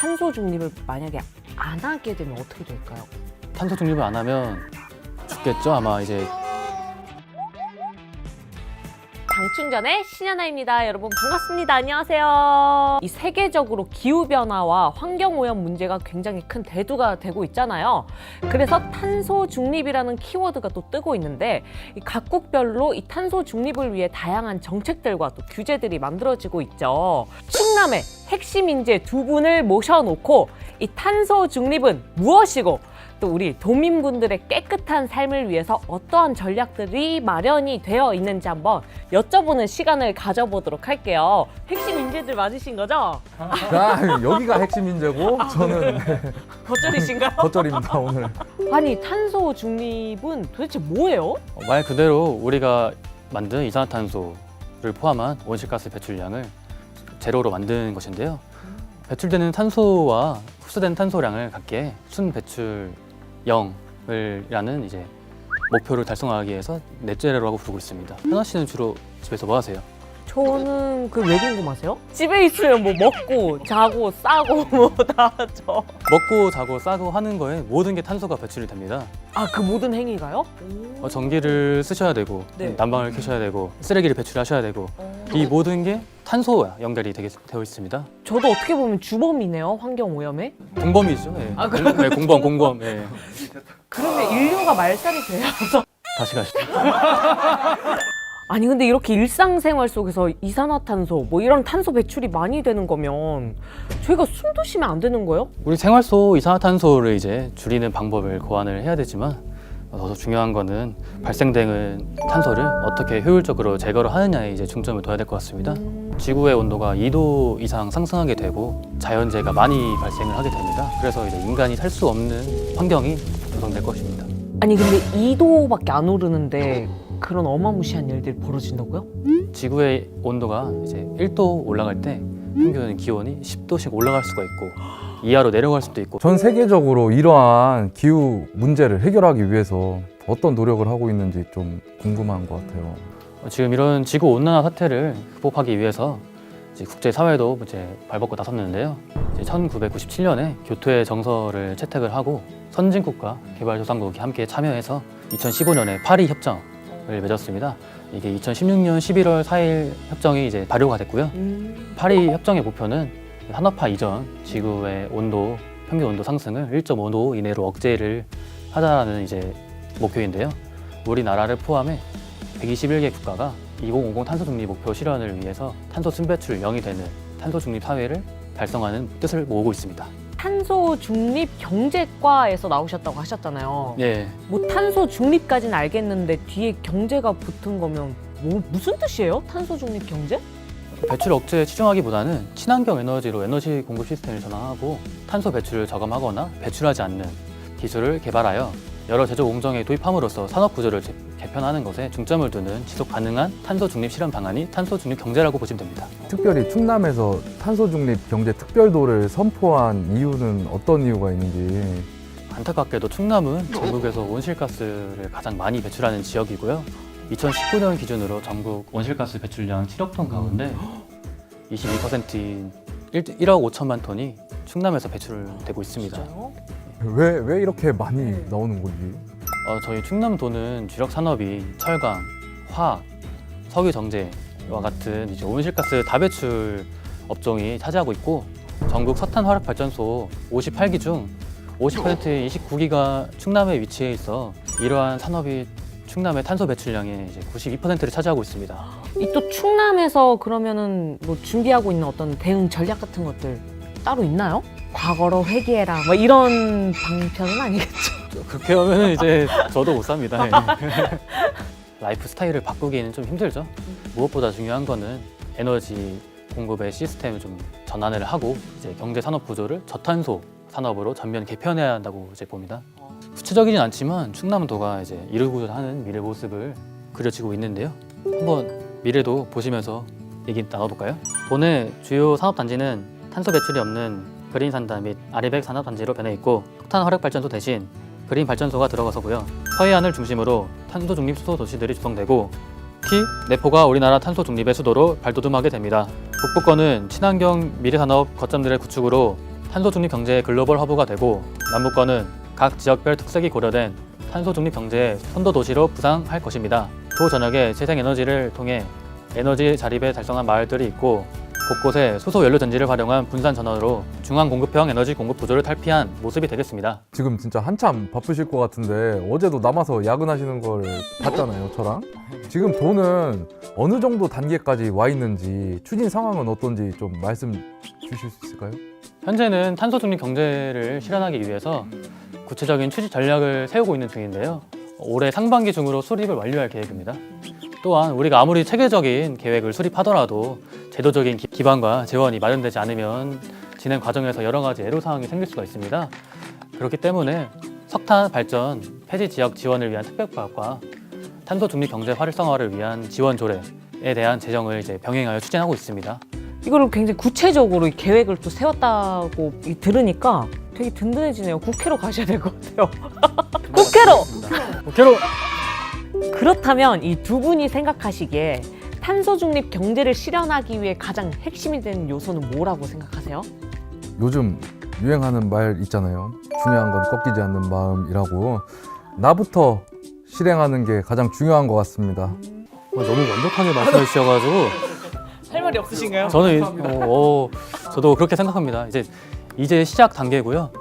탄소 중립을 만약에 안 하게 되면 어떻게 될까요? 탄소 중립을 안 하면 죽겠죠. 아마 이제 장충전의 신현아입니다. 여러분 반갑습니다. 안녕하세요. 이 세계적으로 기후변화와 환경오염 문제가 굉장히 큰 대두가 되고 있잖아요. 그래서 탄소 중립이라는 키워드가 또 뜨고 있는데 이 각국별로 이 탄소 중립을 위해 다양한 정책들과 또 규제들이 만들어지고 있죠. 충남의 핵심 인재 두 분을 모셔놓고 이 탄소 중립은 무엇이고 또 우리 도민분들의 깨끗한 삶을 위해서 어떠한 전략들이 마련이 되어 있는지 한번 여쭤보는 시간을 가져보도록 할게요. 핵심 인재들 맞으신 거죠? 여기가 핵심 인재고 저는 겉절이신가요? 겉절입니다 오늘. 아니 탄소 중립은 도대체 뭐예요? 말 그대로 우리가 만든 이산화탄소를 포함한 온실가스 배출량을 제로로 만드는 것인데요. 배출되는 탄소와 흡수된 탄소량을 각각 순배출 0이라는 이제 목표를 달성하기 위해서 넷제로라고 부르고 있습니다. 현아 씨는 주로 집에서 뭐 하세요? 저는 그 왜 궁금하세요? 집에 있으면 뭐 먹고 자고 싸고 뭐 다 하죠. 먹고 자고 싸고 하는 거에 모든 게 탄소가 배출이 됩니다. 아 그 모든 행위가요? 전기를 쓰셔야 되고 네. 난방을 켜셔야 되고 쓰레기를 배출하셔야 되고 이 모든 게 탄소와 연결이 되어 있습니다. 저도 어떻게 보면 주범이네요. 환경오염에. 공범이죠. 예. 아, 네, 공범. 예. 그러면 인류가 말살이 돼요. 다시 가시죠. 아니 근데 이렇게 일상생활 속에서 이산화탄소 뭐 이런 탄소 배출이 많이 되는 거면 저희가 숨도 쉬면 안 되는 거예요? 우리 생활 속 이산화탄소를 이제 줄이는 방법을 고안을 해야 되지만 더 중요한 거는 발생되는 탄소를 어떻게 효율적으로 제거를 하느냐에 이제 중점을 둬야 될 것 같습니다. 지구의 온도가 2도 이상 상승하게 되고 자연재해가 많이 발생을 하게 됩니다. 그래서 이제 인간이 살 수 없는 환경이 조성될 것입니다. 아니 근데 2도밖에 안 오르는데 그런 어마무시한 일들이 벌어진다고요? 지구의 온도가 이제 1도 올라갈 때 평균 기온이 10도씩 올라갈 수가 있고 이하로 내려갈 수도 있고 전 세계적으로 이러한 기후 문제를 해결하기 위해서 어떤 노력을 하고 있는지 좀 궁금한 것 같아요. 지금 이런 지구 온난화 사태를 극복하기 위해서 이제 국제 사회도 이제 발벗고 나섰는데요. 이제 1997년에 교토의 정서를 채택을 하고 선진국과 개발도상국이 함께 참여해서 2015년에 파리 협정을 맺었습니다. 이게 2016년 11월 4일 협정이 이제 발효가 됐고요. 파리 협정의 목표는 산업화 이전 지구의 온도 평균 온도 상승을 1.5도 이내로 억제를 하자라는 이제 목표인데요. 우리나라를 포함해 121개 국가가 2050 탄소 중립 목표 실현을 위해서 탄소 순배출 0이 되는 탄소 중립 사회를 달성하는 뜻을 모으고 있습니다. 탄소 중립 경제과에서 나오셨다고 하셨잖아요. 예. 뭐 탄소 중립까지는 알겠는데 뒤에 경제가 붙은 거면 뭐 무슨 뜻이에요? 탄소 중립 경제? 배출 억제에 치중하기보다는 친환경 에너지로 에너지 공급 시스템을 전환하고 탄소 배출을 저감하거나 배출하지 않는 기술을 개발하여 여러 제조 공정에 도입함으로써 산업 구조를 개편하는 것에 중점을 두는 지속 가능한 탄소 중립 실현 방안이 탄소 중립 경제라고 보시면 됩니다. 특별히 충남에서 탄소 중립 경제 특별도를 선포한 이유는 어떤 이유가 있는지. 안타깝게도 충남은 전국에서 온실가스를 가장 많이 배출하는 지역이고요. 2019년 기준으로 전국 온실가스 배출량 7억 톤 가운데 22%인 1억 5천만 톤이 충남에서 배출되고 있습니다. 진짜요? 왜 이렇게 많이 나오는 건지. 저희 충남도는 주력 산업이 철강, 화학, 석유 정제와 같은 이제 온실가스 다배출 업종이 차지하고 있고 전국 석탄 화력 발전소 58기 중 50%의 29기가 충남에 위치해 있어 이러한 산업이 충남의 탄소 배출량의 이제 92%를 차지하고 있습니다. 이 또 충남에서 그러면은 뭐 준비하고 있는 어떤 대응 전략 같은 것들 따로 있나요? 과거로 회귀해라 뭐 이런 방편은 아니겠죠? 그렇게 하면 이제 저도 못 삽니다. 예. 라이프 스타일을 바꾸기는 좀 힘들죠. 무엇보다 중요한 거는 에너지 공급의 시스템을 좀 전환을 하고 이제 경제 산업 구조를 저탄소 산업으로 전면 개편해야 한다고 이제 봅니다. 구체적이진 않지만 충남도가 이제 이루고자 하는 미래 모습을 그려지고 있는데요. 한번 미래도 보시면서 얘기 나눠볼까요? 도내 주요 산업단지는 탄소 배출이 없는 그린 산단 및 아리백 산업단지로 변해 있고 석탄 화력 발전소 대신 그린 발전소가 들어가서고요. 서해안을 중심으로 탄소 중립 수도 도시들이 조성되고 특히 내포가 우리나라 탄소 중립의 수도로 발돋움하게 됩니다. 북부권은 친환경 미래 산업 거점들의 구축으로 탄소 중립 경제의 글로벌 허브가 되고 남북권은 각 지역별 특색이 고려된 탄소 중립 경제의 선도 도시로 부상할 것입니다. 도 전역에 재생에너지를 통해 에너지 자립에 달성한 마을들이 있고 곳곳에 수소 연료 전지를 활용한 분산 전원으로 중앙 공급형 에너지 공급 구조를 탈피한 모습이 되겠습니다. 지금 진짜 한참 바쁘실 것 같은데 어제도 남아서 야근하시는 걸 봤잖아요, 저랑. 지금 도는 어느 정도 단계까지 와 있는지 추진 상황은 어떤지 좀 말씀 주실 수 있을까요? 현재는 탄소 중립 경제를 실현하기 위해서 구체적인 추진 전략을 세우고 있는 중인데요. 올해 상반기 중으로 수립을 완료할 계획입니다. 또한 우리가 아무리 체계적인 계획을 수립하더라도 제도적인 기반과 재원이 마련되지 않으면 진행 과정에서 여러 가지 애로사항이 생길 수가 있습니다. 그렇기 때문에 석탄 발전 폐지 지역 지원을 위한 특별법과 탄소 중립 경제 활성화를 위한 지원 조례에 대한 재정을 이제 병행하여 추진하고 있습니다. 이거를 굉장히 구체적으로 이 계획을 또 세웠다고 들으니까 되게 든든해지네요. 국회로 가셔야 될 것 같아요. 국회로! 그렇다면 이 두 분이 생각하시기에 탄소 중립 경제를 실현하기 위해 가장 핵심이 되는 요소는 뭐라고 생각하세요? 요즘 유행하는 말 있잖아요. 중요한 건 꺾이지 않는 마음이라고. 나부터 실행하는 게 가장 중요한 것 같습니다. 너무 완벽하게 말씀해 주셔가지고 할 말이 없으신가요? 저는 저도 그렇게 생각합니다. 이제 시작 단계고요.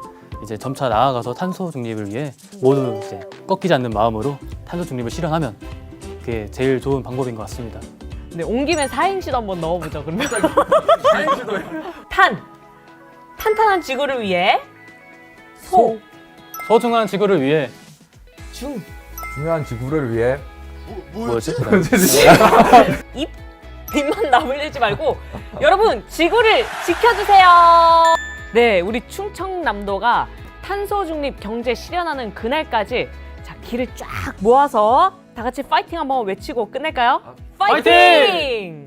이제 점차 나아가서 탄소 중립을 위해 모두 이제 꺾이지 않는 마음으로 탄소 중립을 실현하면 그게 제일 좋은 방법인 것 같습니다. 네, 온 김에 사행시도 한번 넣어보죠. 그러면 탄탄한 지구를 위해 소중한 지구를 위해 중요한 지구를 위해 뭐였지? 입만 나물리지 말고 여러분 지구를 지켜주세요. 네, 우리 충청남도가 탄소 중립 경제 실현하는 그날까지 자 길을 쫙 모아서 다 같이 파이팅 한번 외치고 끝낼까요? 파이팅!